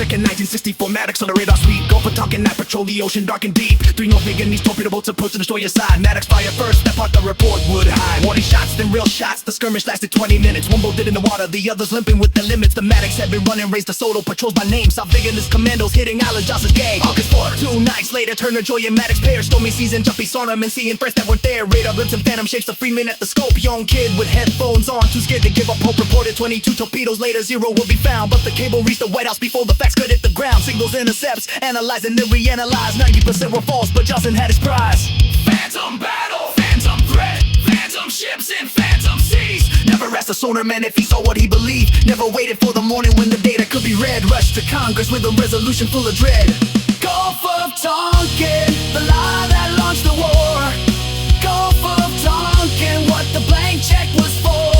2nd, 1964, Maddox on the radar sweep. Go for talking, night patrol the ocean dark and deep. 3 North Vietnamese torpedo boats approach to destroy your side. Maddox fire first, that part the report would hide. Warning shots, then real shots, the skirmish lasted 20 minutes. One boat did in the water, the others limping with the limits. The Maddox had been running, raised the Soto patrols by name. South Vietnamese commandos hitting Island Johnson's gang. August 4, 2 nights later, Turner, Joy, and Maddox pair. Stormy seas and jumpy Sarnum and seeing friends that weren't there. Radar blips and phantom shapes, the Freeman at the scope. Young kid with headphones on, too scared to give up hope. Reported 22 torpedoes later, 0 will be found. But the cable reached the White House before the facts could hit the ground. Signals intercepts, analyze and then reanalyze. 90% were false, but Johnson had his prize. Phantom battle, phantom threat, phantom ships and phantom seas. Never asked a sonar man if he saw what he believed. Never waited for the morning when the data could be read. Rushed to Congress with a resolution full of dread. Gulf of Tonkin, the lie that launched the war. Gulf of Tonkin, what the blank check was for.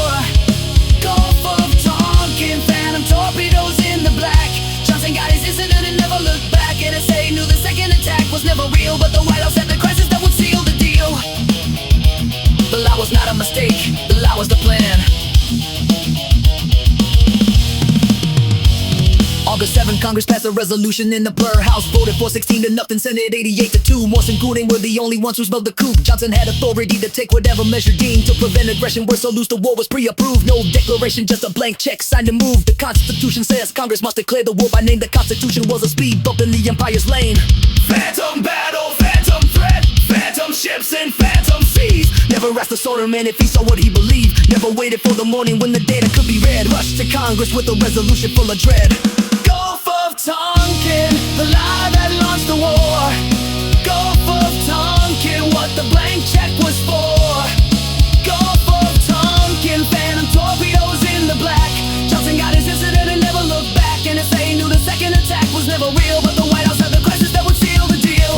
Gulf of Tonkin, phantom torpedoes in the black. Johnson got his incident and never looked back. NSA knew the second attack was never real, but the White House had the crisis that would seal the deal. The lie was not a mistake, the lie was the plan. August 7, Congress passed a resolution in the Blur House. Voted for 16 to nothing, Senate 88 to 2. Morse and Gooding were the only ones who smelled the coup. Johnson had authority to take whatever measure deemed to prevent aggression. Were so loose the war was pre-approved. No declaration, just a blank check signed and moved. The Constitution says Congress must declare the war by name. The Constitution was a speed bump in the Empire's lane. Phantom battle, phantom threat, phantom ships and phantom seas. Never asked the sonar man if he saw what he believed. Never waited for the morning when the data could be read. Rushed to Congress with a resolution full of dread. Gulf of Tonkin, the lie that launched the war. Gulf of Tonkin, what the blank check was for. Gulf of Tonkin, phantom torpedoes in the black. Johnson got his incident and never looked back. NSA knew the second attack was never real, but the White House had the crisis that would seal the deal.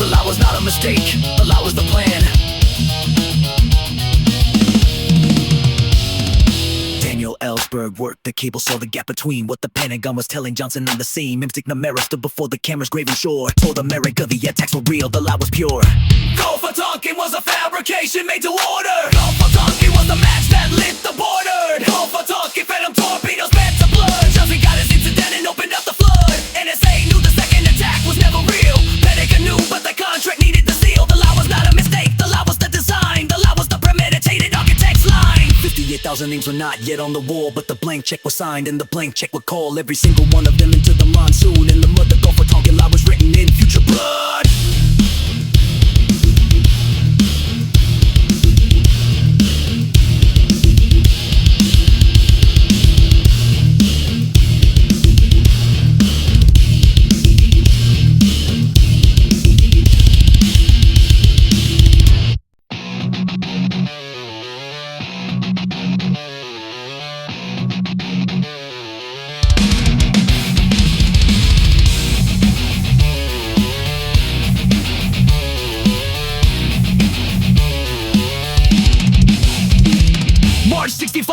The lie was not a mistake, the lie was the plan. Ellsberg worked the cable, saw the gap between what the Pentagon was telling Johnson and the same. Mystic Namera stood before the cameras, grave and sure. Told America the attacks were real, the lie was pure. Gulf of Tonkin was a fabrication made to order. Gulf of Tonkin was the match that lit the border. Gulf of Tonkin, phantom torpedoes meant to blood. Johnson got his incident and opened up the flood. NSA knew the second attack was never real. Pentagon knew, but the contract needed the seal. The lie was not a mistake, the lie was the design. The lie was the premeditated architect's line. 58,000 names were not yet on the wall, but the blank check was signed, and the blank check would call every single one of them into the monsoon. In the mud, the Gulf of Tonkin lie was written in future blood.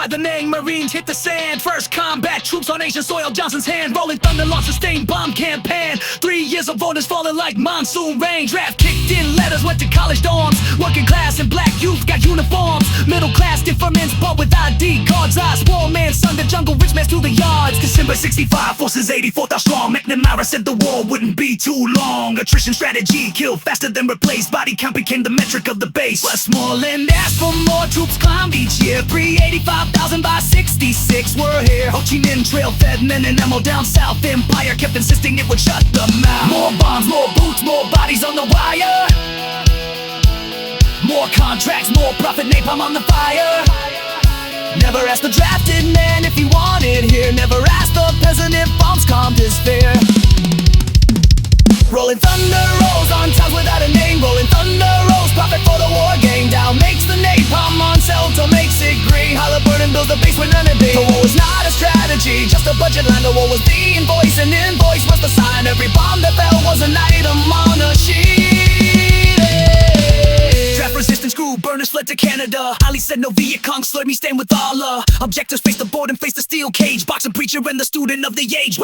The Nang Marines hit the sand. First combat troops on Asian soil, Johnson's hand. Rolling thunder, lost sustained bomb campaign. 3 years of voters falling like monsoon rain. Draft kicked in, letters went to college dorms. Working class and black youth got uniforms. Middle class deferments bought with ID cards. Eyes, war man, son, the jungle, rich man's through the yards. December 65, forces 84th out strong. McNamara said the war wouldn't be too long. Attrition strategy killed faster than replaced. Body count became the metric of the base. Westmoreland asked for more troops climbed each year. 385,000 by 66 were here. Ho Chi Minh Trail fed men and ammo down south. Empire kept insisting it would shut them out. More bombs, more boots, more bodies on the wire. More contracts, more profit, napalm on the fire. Never asked the drafted man if he wanted here. Never asked the peasant if bombs calmed his fear. Rolling thunder rolls on towns without a name. Rolling thunder rolls, profit for the war game. Dow makes the napalm, Monsanto makes it green. Halliburton builds the base when none of it. The war was not a strategy, just a budget line. The war was the invoice, and invoice was the sign. Every bomb that fell was an item on a sheet. Draft resistance grew, burners fled to Canada. Ali said no Viet Cong, slurred me, stand with Allah. Objectives faced the board and faced the steel cage. Boxing preacher and the student of the age.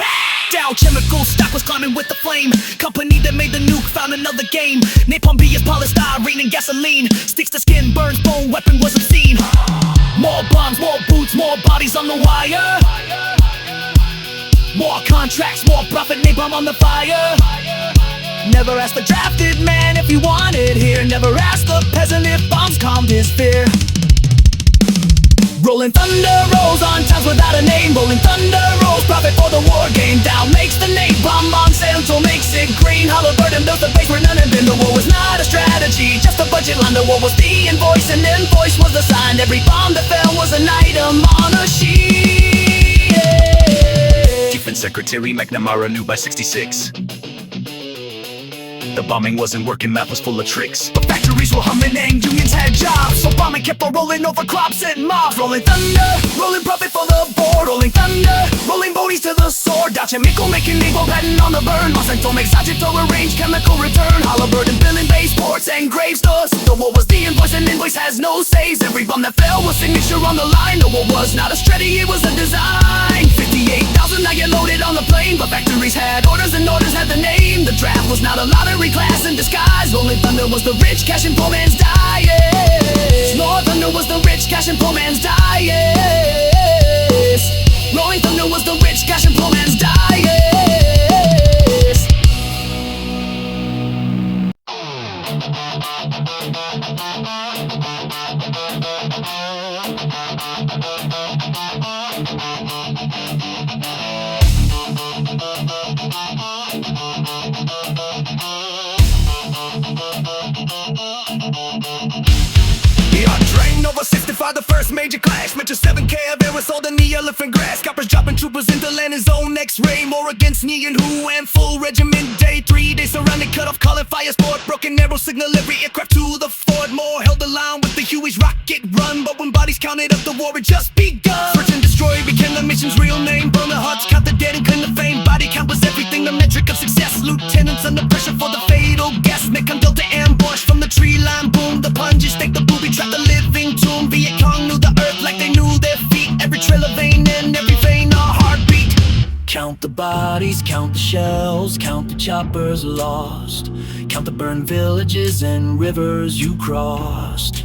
Dow chemical stock was climbing with the flame. Company that made the nuke found another game. Napalm B is polystyrene and gasoline. Sticks to skin, burns bone, weapon was obscene. More bombs, more boots, more bodies on the wire. More contracts, more profit, napalm on the fire. Never asked the drafted man if he wanted here. Never asked the peasant if bombs calmed his fear. Rolling thunder rolls on towns without a name. Rolling thunder rolls, profit for the war game. Dow makes the name, bomb on sale until makes it green. Halliburton built the base where none had been. The war was not a strategy, just a budget line. The war was the invoice, and invoice was the sign. Every bomb that fell was an item on a sheet. Defense Secretary McNamara knew by 66 the bombing wasn't working, math was full of tricks. But factories were humming and unions had jobs, so bombing kept on rolling over crops and mobs. Rolling thunder, rolling profit for the board. Rolling thunder, rolling bodies to the sword. Dacia Mikkel making naval patent on the burn. Monsanto makes Sagittal arrange chemical return. Halliburton building base ports and graves dust. The war was the invoice, and invoice has no says. Every bomb that fell was signature on the line. The war was not a strategy, it was a design. 58,000 now get loaded on the plane, but factories had orders and orders had the name. The draft was not a lottery class in disguise. Rolling thunder was the rich cash and poor man's diet. Snore thunder was the rich cash and poor man's diet. Rolling thunder was the rich cash and poor man's diet. Over 65, the first major clash. Metro 7K of air was sold in the elephant grass. Coppers dropping troopers into land in zone X-ray. More against knee and who and full regiment. Day 3 days surrounded, cut off, calling fire sport. Broken arrow signal every aircraft to the fort. More held the line with the Huey's rocket run. But when bodies counted up, the war had just begun. Search and destroy became the mission's real name. Burn the huts, count the dead and claim the fame. Body count was everything, the metric of success. Lieutenants under pressure for the fatal gas. Nick on Delta ambush from the tree line. Boom, the punches stake the booby trap, the living tomb. Viet Cong knew the earth like they knew their feet. Every trail of vein and every vein a heartbeat. Count the bodies, count the shells, count the choppers lost. Count the burned villages and rivers you crossed.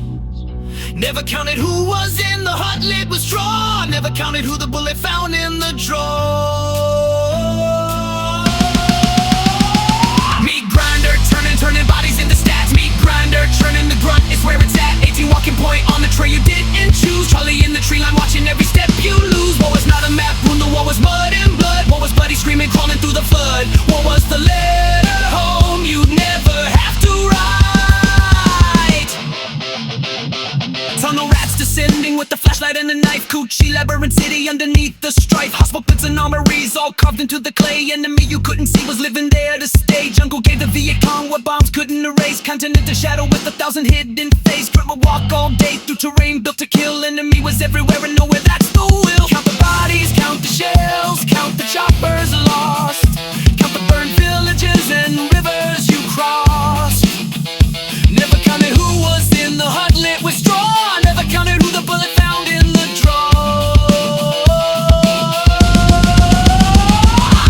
Never counted who was in the hut lid with straw. Never counted who the bullet found in the drawer. Meat grinder, turning bodies into stats. Meat grinder, churning the grunt is where it's at. 18 walking point on the tray you didn't choose. Charlie in the tree line watching every step you lose. War was not a map, wound, the war was mud and blood. War was buddy screaming, crawling through the flood. War was the letter home you'd never have to write. Tunnel rats descending with the flashlight and the knife. Coochie labyrinth city underneath the strife. Hospital pits and armories all carved into the clay. Enemy you couldn't see was living there to stay. Jungle gave the Viet Cong what bombs couldn't erase. Continent to shadow with 1,000 hidden face. Grit would walk all day through terrain built to kill. Enemy was everywhere and nowhere, that's the will. Count the bodies, count the shells, count the choppers lost. Count the burned villages and rivers you crossed. Never counted who was in the hut lit with straw. Never counted who the bullet found in the drawer.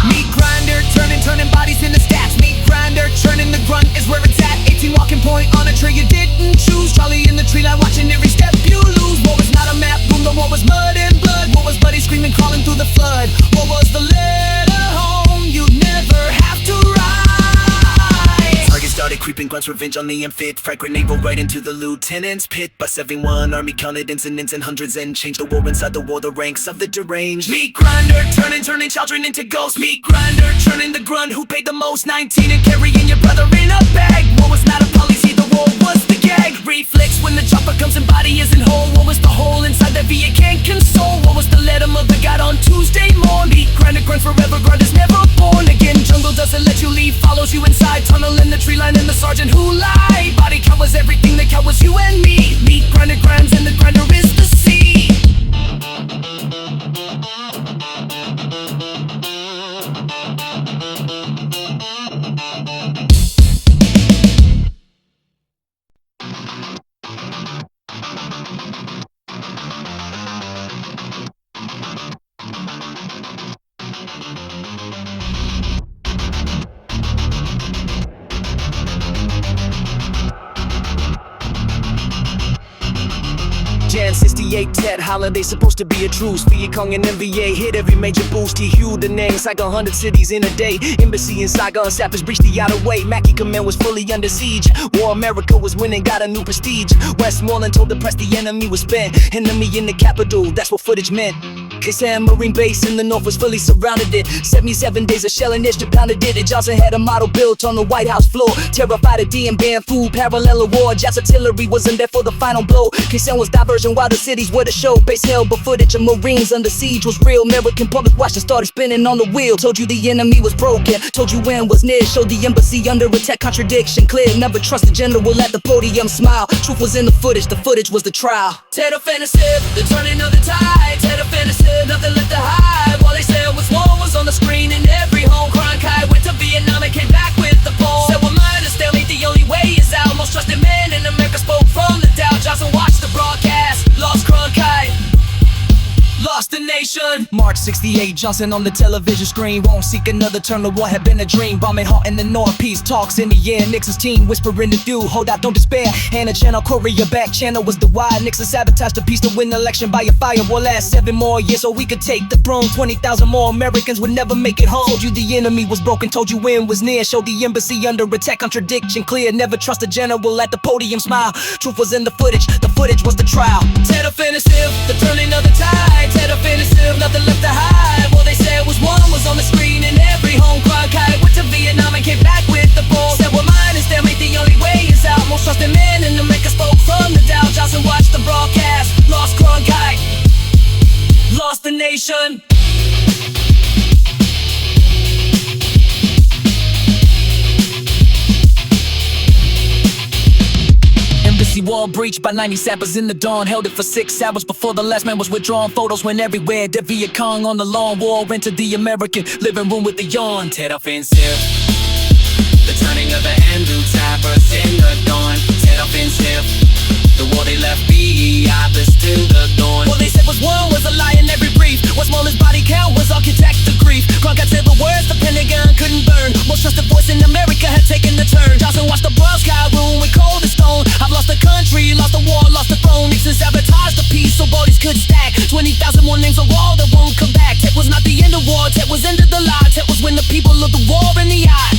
Meat grinder, turning bodies into stats. Meat grinder, churning the grunt is where it's at. 18 walking point on a tray you didn't choose. Charlie in the tree line watching every step you lose. War was not a map, boom, the war was mud and blood. War was buddy screaming, crawling through the flood. War was the letter home you'd never have to write. Target started creeping, grunts revenge on the amphib. Frag grenade rolled right into the lieutenant's pit. Bust everyone, army counted incidents in hundreds and changed the war inside the war, the ranks of the deranged. Meat grinder, turning children into ghosts. Meat grinder, churning the grunt who paid the most. 19 and carrying your brother in a bag. War was not a policy, the war was the gag. Reflex when the chopper comes and body isn't whole. What was the hole inside the V? It can't console. What was the letter mother got on Tuesday morn? Meat grinder, grunt forever, grunt is never born again. Jungle doesn't let you leave, follows you inside. Tunnel in the tree line and the sergeant who lied. Body count was everything, the count was you and me. Meat grinder grinds and the grinder is the sea. Jan 68 Tet holiday supposed to be a truce. Viet Cong and NBA hit every major boost. He hewed the name, like 100 cities in a day. Embassy in Saigon, sappers breached the outer way. Mackie command was fully under siege. War America was winning, got a new prestige. Westmoreland told the press the enemy was spent. Enemy in the capital, that's what footage meant. They said Marine base in the north was fully surrounded it. 77 days of shelling it, pounded it. Johnson had a model built on the White House floor. Terrified of DM banned food, parallel war. Jazz artillery wasn't there for the final blow. K-Sound was diversion while the cities were the show. Base held, but footage of Marines under siege was real. American public watched and started spinning on the wheel. Told you the enemy was broken, told you when was near. Showed the embassy under attack, contradiction clear. Never trust the general at the podium, smile. Truth was in the footage was the trial. Tet offensive, the turning of the tide. Tet offensive, nothing left to hide. All they said was war was on the screen in every home. Cronkite went to Vietnam and came back with the pole. Said we're mine, stalemate, the only way is out. Most trusted man in America spoke from the doubt. Johnson watched the broadcast, lost Cronkite, lost the nation. March 68, Johnson on the television screen. Won't seek another term, the war had been a dream. Bombing hot in the north, peace talks in the air. Nixon's team whispering to do, hold out, don't despair. Hannah channel, Korea back channel was the why. Nixon sabotaged the peace to win the election by a fire. Will last 7 more years so we could take the throne. 20,000 more Americans would never make it home. Told you the enemy was broken, told you when was near. Showed the embassy under attack, contradiction clear. Never trust a general at the podium, smile. Truth was in the footage was the trial. Tet offensive, the turning of the tide. Tet offensive, nothing left to hide. What they said was one was on the screen in every home. Cronkite went to Vietnam and came back with the ball. Said we're mine and stalemate, the only way is out. Most trusted man in America spoke from the doubt. Johnson watched the broadcast, lost Cronkite, lost the nation. Embassy wall breached by 90 sappers in the dawn. Held it for 6 hours before the last man was withdrawn. Photos went everywhere. The Viet Cong on the lawn. War entered the American living room with a yawn. Tet offensive, the turning of the Andrew Tappers in the dawn. Tet offensive, the war they left behind is still the dawn. What they said was one was a lie in every brief. Westmoreland's body count was architect of grief. Cronkite said the words the Pentagon couldn't burn. Most trusted voice in America had taken the turn. Johnson watched the brown sky room with cold as stone. I've lost the country, lost the war, lost the throne. Nixon sabotaged the peace so bodies could stack. 20,000 more names on wall that won't come back. Tet was not the end of war, Tet was end of the lie. Tet was when the people looked the war in the eye.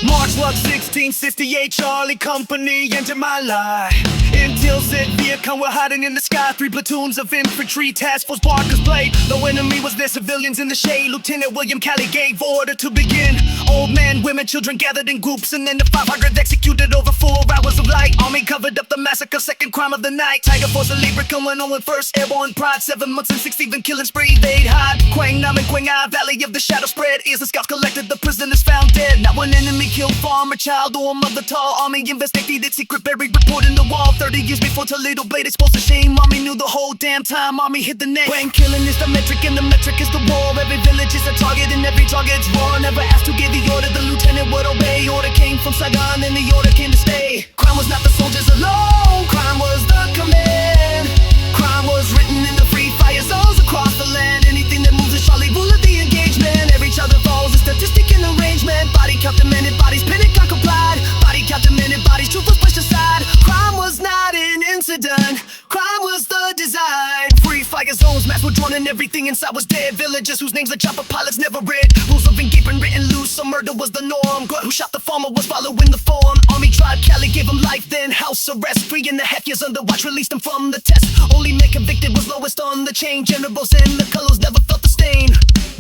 March 1668, Charlie Company entered my life. Until said Viet Cong were hiding in the sky. 3 platoons of infantry, task force Barker's blade. No enemy was there, civilians in the shade. Lieutenant William Calley gave order to begin. Old men, women, children gathered in groups. And then the 500 executed over 4 hours of light. Army covered up the massacre, second crime of the night. Tiger Force of Libra coming on with first airborne pride. 7 months and 6 even killing spree they'd hide. Quang Nam and Quang Ai, Valley of the Shadow spread. Ears the scouts collected, the prisoners found dead. Not one enemy killed farmer, child, or mother. Tall army investigated, secret buried report in the wall. 30 years before Toledo blade exposed to shame. Army knew the whole damn time, army hit the net. When killing is the metric and the metric is the war. Every village is a target and every target's raw. Never asked who gave the order, the lieutenant would obey. Order came from Saigon and the order came to stay. Crime was not the soldiers alone, crime was the command. Crime was written in the free fire zones across the land. Anything that moves is Charlie rule of the engagement. Every child involves a statistic in arrangement. Body count demanded, bodies Pentagon complied. Body count demanded, bodies truth was pushed aside. Crime was not an incident, crime was the design. Free fire zones, maps were drawn and everything inside was dead. Villagers whose names the chopper pilots never read. Rules of engagement written loose, so murder was the norm. Grunt who shot the farmer was following the form. Army tried Cali, gave him life, then house arrest. 3.5 years under watch, released him from the test. Only man convicted was lowest on the chain. Generals and the colors never felt the stain.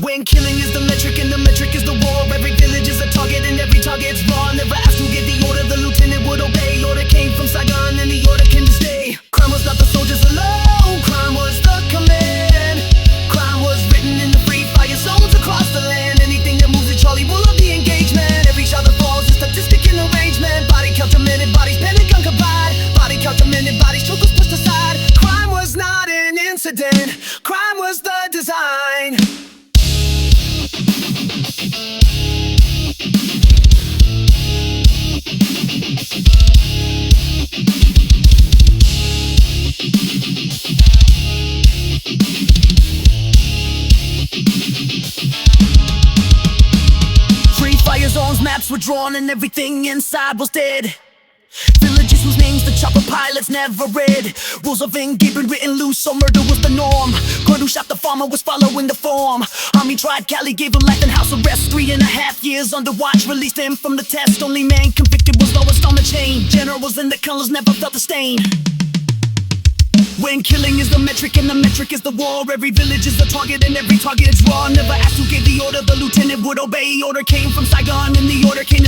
When killing is the metric and the metric is the war. Every village is a target and every target's raw. Never asked who gave the order, the lieutenant would obey. Order came from Saigon and the order came to stay. Crime was not the soldiers alone, crime was the command. Crime was written in the free fire zones across the land. Anything that moves is Charlie rule of the engagement. Every child that falls is statistic in arrangement. Body count demanded, bodies Pentagon combined. Body count demanded, bodies truth was pushed aside. Crime was not an incident, crime was the design. maps were drawn and everything inside was dead. Villages whose names the chopper pilots never read. Rules of engagement written loose, so murder was the norm. Court who shot the farmer was following the form. Army tried Cali, gave him life and house arrest. 3.5 years under watch, released him from the test. Only man convicted was lowest on the chain. Generals and the colonels never felt the stain. When killing is the metric and the metric is the war, every village is the target and every target is raw. Never asked who gave the order, the lieutenant would obey. Order came from Saigon and the order came